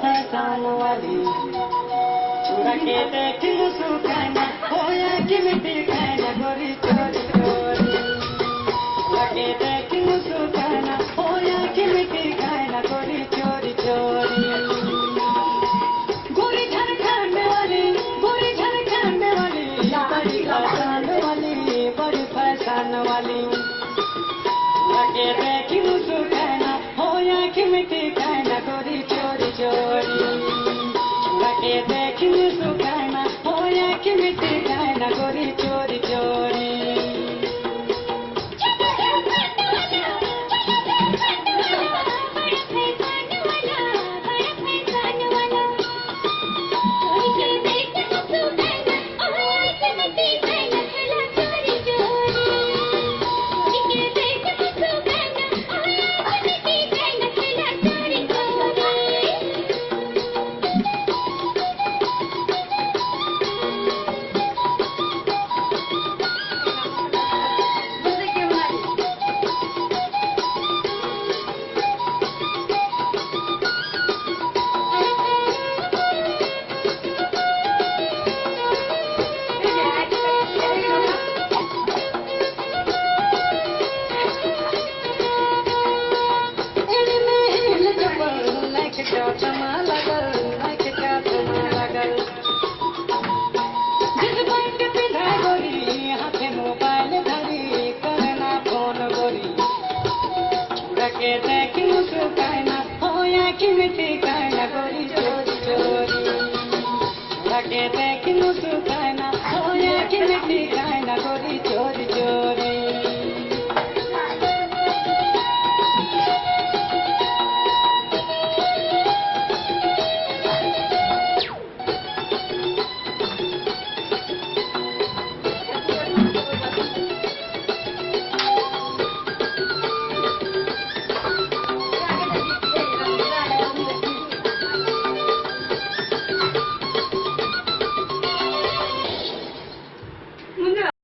fashion वाली चुरा के देख मुस्काना होया कि मिट्टी खाना गोरी चोरी चोरी चुरा के देख मुस्काना होया कि मिट्टी खाना गोरी चोरी चोरी गोरी झारखंड वाली बड़ी फैशन वाली लगे देखी मुस्काना होया कि मिट्टी खाना गोरी चोरी चोरी लगे देखी मुस्काना होया कि मिट्टी खाना गोरी चोरी चोरी देखी मुस्काना होया कि मिट्टी खाना